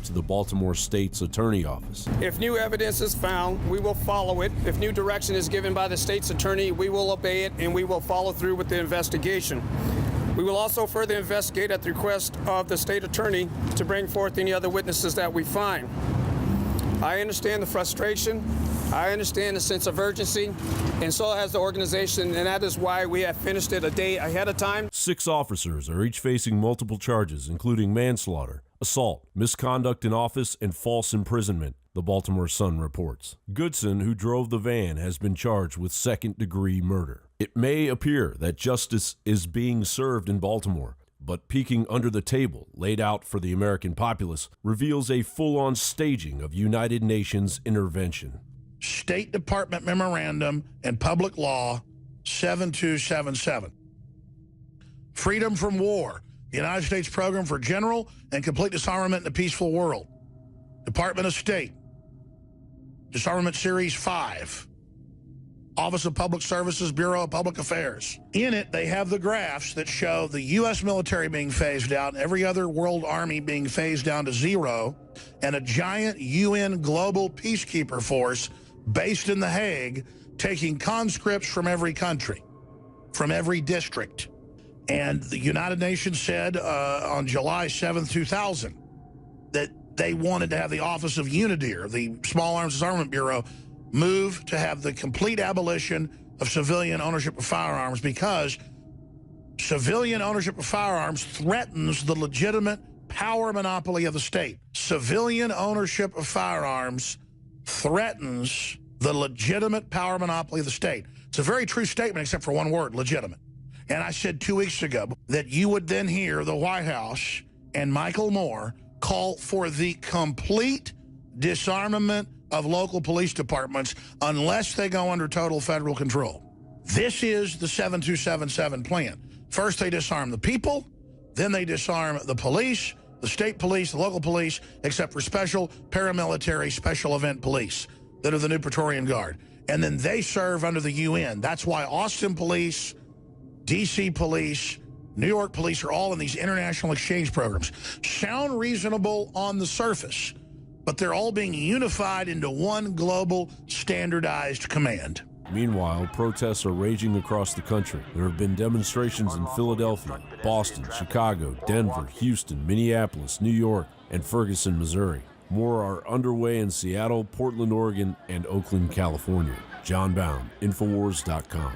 to the Baltimore State's Attorney Office. If new evidence is found, we will follow it. If new direction is given by the state's attorney, we will obey it and we will follow through with the investigation. We will also further investigate at the request of the state attorney to bring forth any other witnesses that we find. I understand the frustration. I understand the sense of urgency, and so has the organization, and that is why we have finished it a day ahead of time. 6 officers are each facing multiple charges, including manslaughter, assault, misconduct in office, and false imprisonment, the Baltimore Sun reports. Goodson, who drove the van, has been charged with second-degree murder. It may appear that justice is being served in Baltimore, but peeking under the table laid out for the American populace reveals a full-on staging of United Nations intervention. State Department Memorandum and Public Law 7277. Freedom from War, the United States Program for General and Complete Disarmament in a Peaceful World. Department of State, Disarmament Series 5. Office of Public Services, Bureau of Public Affairs. In it, they have the graphs that show the U.S. military being phased out, every other world army being phased down to 0, and a giant UN global peacekeeper force based in The Hague taking conscripts from every country, from every district. And the United Nations said on July 7th, 2000, that they wanted to have the Office of UNIDIR, the Small Arms Disarmament Bureau, move to have the complete abolition of civilian ownership of firearms, because civilian ownership of firearms threatens the legitimate power monopoly of the state. Civilian ownership of firearms threatens the legitimate power monopoly of the state. It's a very true statement, except for one word: legitimate. And I said 2 weeks ago that you would then hear the White House and Michael Moore call for the complete disarmament of local police departments unless they go under total federal control. This is the 7277 plan. First, they disarm the people, then they disarm the police, the state police, the local police, except for special paramilitary special event police that are the new Praetorian Guard. And then they serve under the UN. That's why Austin police, DC police, New York police are all in these international exchange programs. Sound reasonable on the surface, but they're all being unified into one global standardized command. Meanwhile, protests are raging across the country. There have been demonstrations in Philadelphia, Boston, Chicago, Denver, Houston, Minneapolis, New York, and Ferguson, Missouri. More are underway in Seattle, Portland, Oregon, and Oakland, California. John Bound, INFOWARS.com.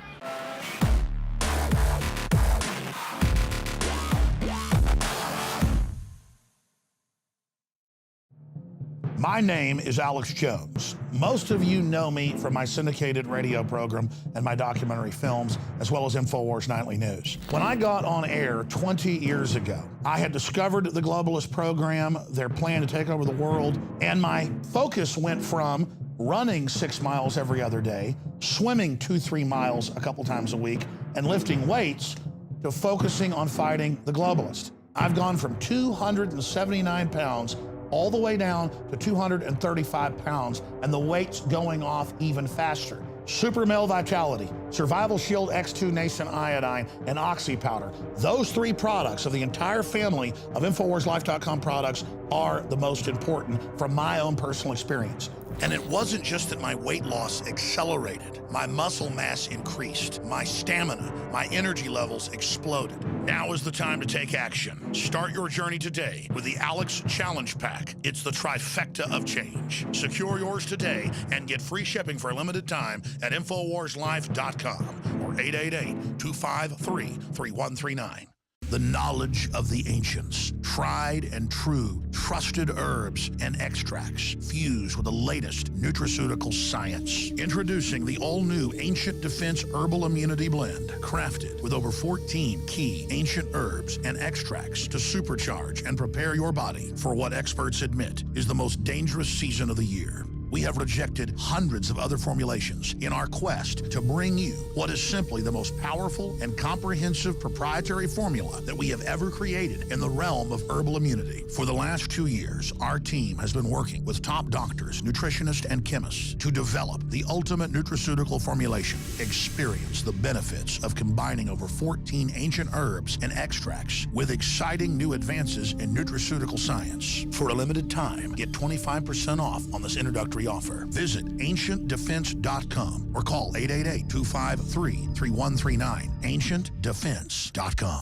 My name is Alex Jones. Most of you know me from my syndicated radio program and my documentary films, as well as INFOWARS Nightly News. When I got on air 20 years ago, I had discovered the globalist program, their plan to take over the world, and my focus went from running 6 miles every other day, swimming 2-3 miles a couple times a week, and lifting weights, to focusing on fighting the globalist. I've gone from 279 pounds all the way down to 235 pounds, and the weight's going off even faster. Super Male Vitality, Survival Shield X2 Nascent Iodine, and Oxy Powder. Those 3 products of the entire family of InfoWarsLife.com products are the most important from my own personal experience. And it wasn't just that my weight loss accelerated. My muscle mass increased. My stamina, my energy levels exploded. Now is the time to take action. Start your journey today with the Alex Challenge Pack. It's the trifecta of change. Secure yours today and get free shipping for a limited time at InfoWarsLife.com or 888-253-3139. The knowledge of the ancients, tried and true, trusted herbs and extracts fused with the latest nutraceutical science. Introducing the all-new Ancient Defense Herbal Immunity Blend, crafted with over 14 key ancient herbs and extracts to supercharge and prepare your body for what experts admit is the most dangerous season of the year. We have rejected hundreds of other formulations in our quest to bring you what is simply the most powerful and comprehensive proprietary formula that we have ever created in the realm of herbal immunity. For the last 2 years, our team has been working with top doctors, nutritionists, and chemists to develop the ultimate nutraceutical formulation. Experience the benefits of combining over 14 ancient herbs and extracts with exciting new advances in nutraceutical science. For a limited time, get 25% off on this introductory offer. Visit ancientdefense.com or call 888-253-3139. ancientdefense.com.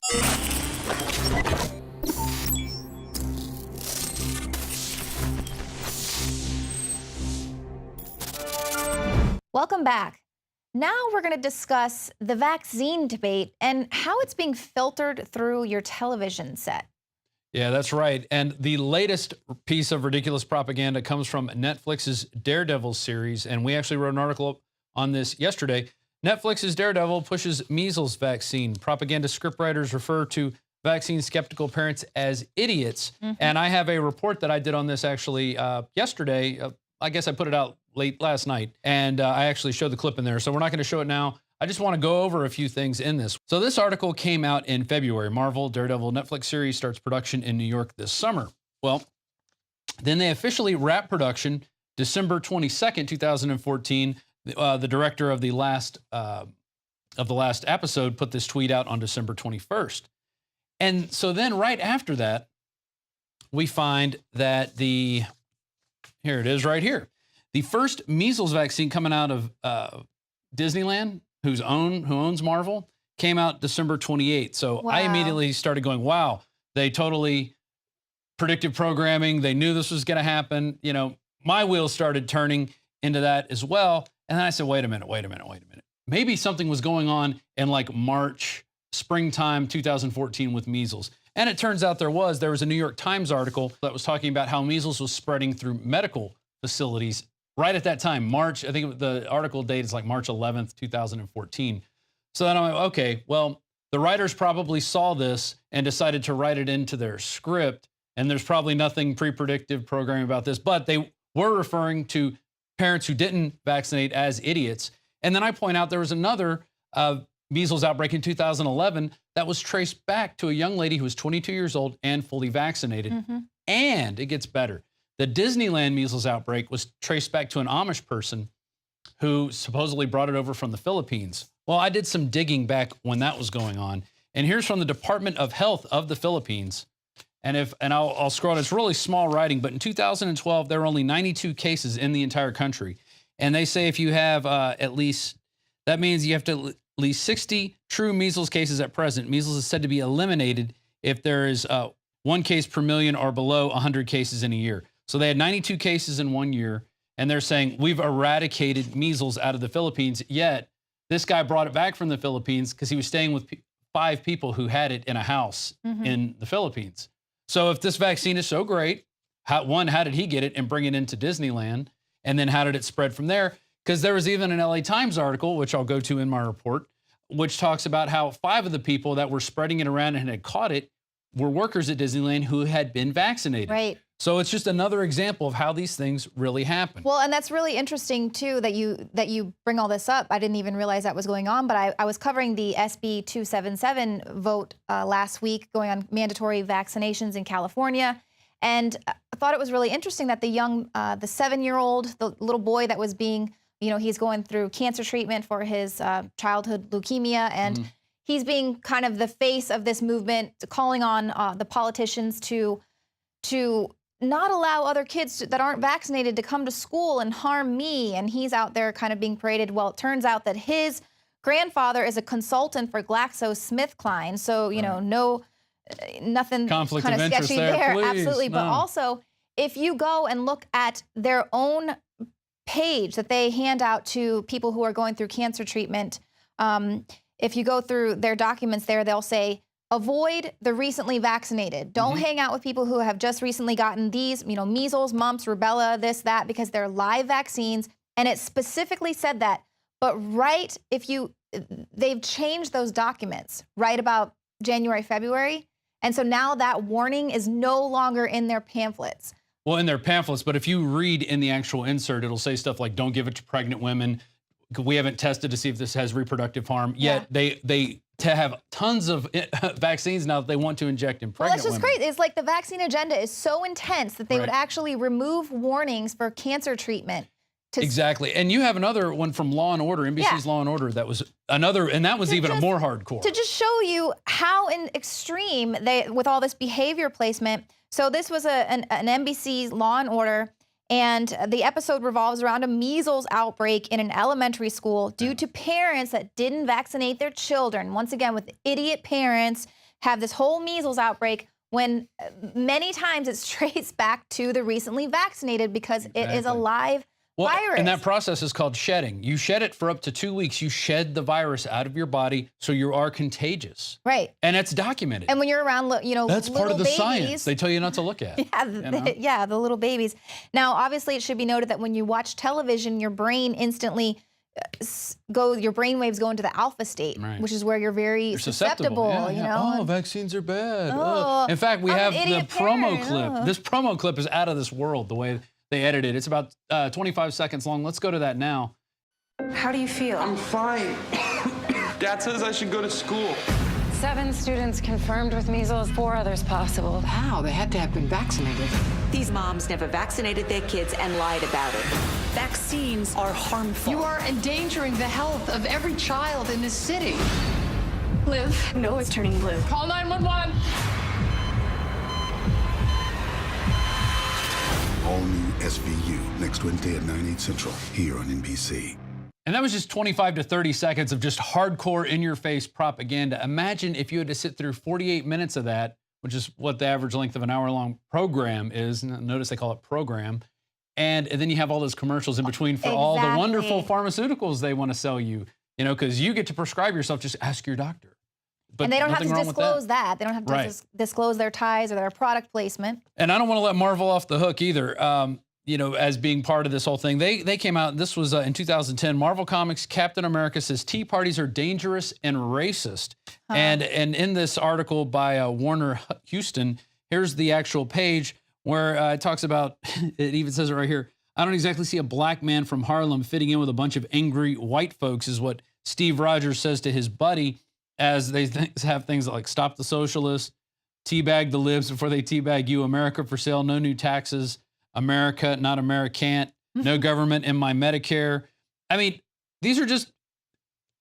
Welcome back. Now we're going to discuss the vaccine debate and how it's being filtered through your television set. Yeah, that's right. And the latest piece of ridiculous propaganda comes from Netflix's Daredevil series. And we actually wrote an article on this yesterday. Netflix's Daredevil pushes measles vaccine. Propaganda scriptwriters refer to vaccine skeptical parents as idiots. And I have a report that I did on this actually yesterday. I guess I put it out late last night. And I actually showed the clip in there. So we're not going to show it now. I just want to go over a few things in this. So this article came out in February. Marvel Daredevil Netflix series starts production in New York this summer. Well, then they officially wrap production December 22nd, 2014. The director of the last episode put this tweet out on December 21st. And so then right after that, we find that here it is right here. The first measles vaccine coming out of Disneyland, who owns Marvel, came out December 28th. So Wow. I immediately started going, wow, they totally predictive programming. They knew this was going to happen. You know, my wheels started turning into that as well. And then I said, wait a minute. Maybe something was going on in like March, springtime 2014 with measles. And it turns out there was a New York Times article that was talking about how measles was spreading through medical facilities right at that time, March. I think the article date is like March 11th, 2014. So then I'm like, okay, well, the writers probably saw this and decided to write it into their script. And there's probably nothing pre-predictive programming about this, but they were referring to parents who didn't vaccinate as idiots. And then I point out there was another measles outbreak in 2011 that was traced back to a young lady who was 22 years old and fully vaccinated. And it gets better. The Disneyland measles outbreak was traced back to an Amish person who supposedly brought it over from the Philippines. Well, I did some digging back when that was going on. And here's from the Department of Health of the Philippines. And I'll scroll, it's really small writing, but in 2012, there were only 92 cases in the entire country. And they say if you have that means you have to at least 60 true measles cases at present. Measles is said to be eliminated if there is 1 case per million or below 100 cases in a year. So they had 92 cases in 1 year, and they're saying we've eradicated measles out of the Philippines, yet this guy brought it back from the Philippines because he was staying with 5 people who had it in a house in the Philippines. So if this vaccine is so great, how did he get it and bring it into Disneyland? And then how did it spread from there? Because there was even an LA Times article, which I'll go to in my report, which talks about how 5 of the people that were spreading it around and had caught it were workers at Disneyland who had been vaccinated. Right. So it's just another example of how these things really happen. Well, and that's really interesting too that you bring all this up. I didn't even realize that was going on, but I was covering the SB 277 vote last week going on mandatory vaccinations in California, and I thought it was really interesting that the 7-year-old, the little boy that was being, he's going through cancer treatment for his childhood leukemia, and he's being kind of the face of this movement, calling on the politicians to not allow other kids that aren't vaccinated to come to school and harm me. And he's out there kind of being paraded. Well, it turns out that his grandfather is a consultant for GlaxoSmithKline. So, nothing Conflict kind of of interest sketchy there, please. Absolutely. No. But also, if you go and look at their own page that they hand out to people who are going through cancer treatment, if you go through their documents there, they'll say, avoid the recently vaccinated. Don't hang out with people who have just recently gotten these, measles, mumps, rubella, this, that, because they're live vaccines. And it specifically said that. But they've changed those documents right about January, February. And so now that warning is no longer in their pamphlets. Well, in their pamphlets, but if you read in the actual insert, it'll say stuff like, don't give it to pregnant women. We haven't tested to see if this has reproductive harm. Yet they have tons of vaccines now that they want to inject in pregnant women. Well, that's just great. It's like the vaccine agenda is so intense that they would actually remove warnings for cancer treatment. Exactly. And you have another one from Law & Order, NBC's Law & Order, that was another, and that was even more hardcore. To just show you how extreme with all this behavior placement. So this was an NBC's Law & Order, and the episode revolves around a measles outbreak in an elementary school due to parents that didn't vaccinate their children. Once again, with idiot parents, have this whole measles outbreak when many times it's traced back to the recently vaccinated because it is a live virus. And that process is called shedding. You shed it for up to 2 weeks. You shed the virus out of your body, so you are contagious. Right. And it's documented. And when you're around, that's part of the babies, science they tell you not to look at. The little babies. Now, obviously, it should be noted that when you watch television, your brain instantly your brain waves go into the alpha state, which is where you're very susceptible. You know? Oh, vaccines are bad. In fact, we have the promo clip. This promo clip is out of this world, the way they edited it. It's about 25 seconds long. Let's go to that now. How do you feel? I'm fine. Dad says I should go to school. 7 students confirmed with measles, 4 others possible. How? They had to have been vaccinated. These moms never vaccinated their kids and lied about it. Vaccines are harmful. You are endangering the health of every child in this city. Liv? No, it's turning blue. Call 911. All new SVU next Wednesday at 9/8 Central here on NBC. And that was just 25 to 30 seconds of just hardcore in-your-face propaganda. Imagine if you had to sit through 48 minutes of that, which is what the average length of an hour-long program is. Notice they call it program. And then you have all those commercials in between for all the wonderful pharmaceuticals they want to sell you. You know, because you get to prescribe yourself, just ask your doctor. But and they don't have to disclose that. They don't have to disclose their ties or their product placement. And I don't want to let Marvel off the hook either, you know, as being part of this whole thing. They came out, this was in 2010, Marvel Comics, Captain America says tea parties are dangerous and racist. And in this article by Warner Houston, here's the actual page where it talks about, it even says it right here, I don't exactly see a black man from Harlem fitting in with a bunch of angry white folks, is what Steve Rogers says to his buddy, as they have things like stop the socialists, teabag the libs before they teabag you, America for sale, no new taxes, America, not Americant, no government in my Medicare. I mean, these are just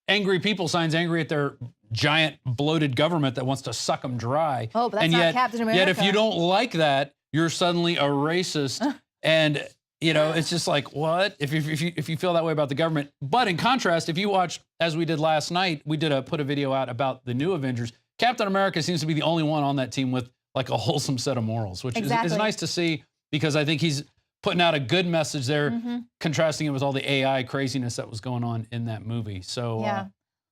angry people signs, angry at their giant bloated government that wants to suck them dry. Oh, but that's not Captain America. Yet if you don't like that, you're suddenly a racist. And, you know, it's just like, what? If you feel that way about the government. But in contrast, if you watch, as we did last night, we did put a video out about the new Avengers. Captain America seems to be the only one on that team with like a wholesome set of morals, which is nice to see, because I think he's putting out a good message there, contrasting it with all the AI craziness that was going on in that movie. So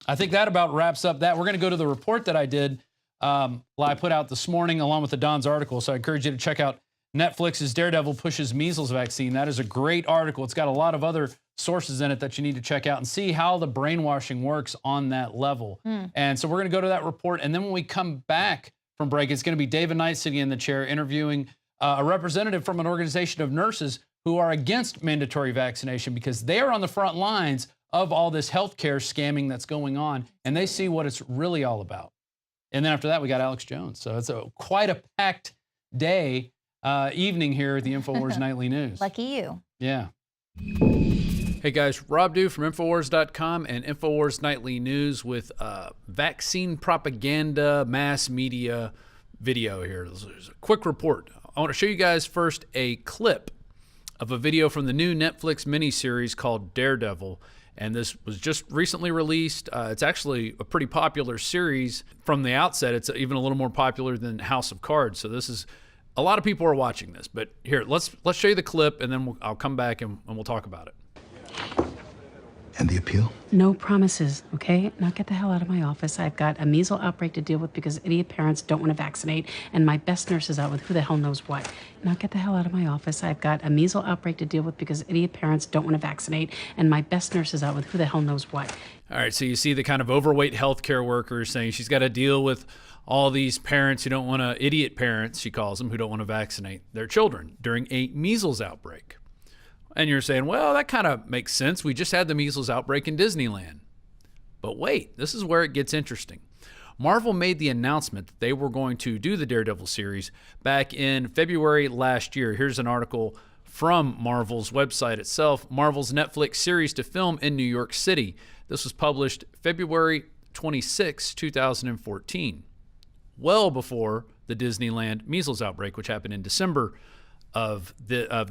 I think that about wraps up that. We're going to go to the report that I did, I put out this morning along with the Don's article. So I encourage you to check out Netflix's Daredevil pushes measles vaccine. That is a great article. It's got a lot of other sources in it that you need to check out and see how the brainwashing works on that level. And so we're going to go to that report. And then when we come back from break, it's going to be David Knight sitting in the chair interviewing a representative from an organization of nurses who are against mandatory vaccination because they are on the front lines of all this healthcare scamming that's going on, and they see what it's really all about. And then after that, we got Alex Jones. So it's quite a packed day, evening here at the InfoWars Nightly News. Lucky you. Yeah. Hey guys, Rob Dew from Infowars.com and Infowars Nightly News with vaccine propaganda mass media video here. There's a quick report. I want to show you guys first a clip of a video from the new Netflix miniseries called Daredevil. And this was just recently released. It's actually a pretty popular series from the outset. It's even a little more popular than House of Cards. So this is, a lot of people are watching this. But here, let's show you the clip, and then I'll come back and we'll talk about it. And the appeal? No promises, okay? Now get the hell out of my office. I've got a measles outbreak to deal with because idiot parents don't want to vaccinate, and my best nurse is out with who the hell knows what. Now get the hell out of my office. I've got a measles outbreak to deal with because idiot parents don't want to vaccinate, and my best nurse is out with who the hell knows what. All right, so you see the kind of overweight healthcare workers saying she's got to deal with all these parents who don't want to, idiot parents, she calls them, who don't want to vaccinate their children during a measles outbreak. And you're saying, well, that kind of makes sense. We just had the measles outbreak in Disneyland. But wait, this is where it gets interesting. Marvel made the announcement that they were going to do the Daredevil series back in February last year. Here's an article from Marvel's website itself. Marvel's Netflix series to film in New York City. This was published February 26, 2014, well before the Disneyland measles outbreak, which happened in December of that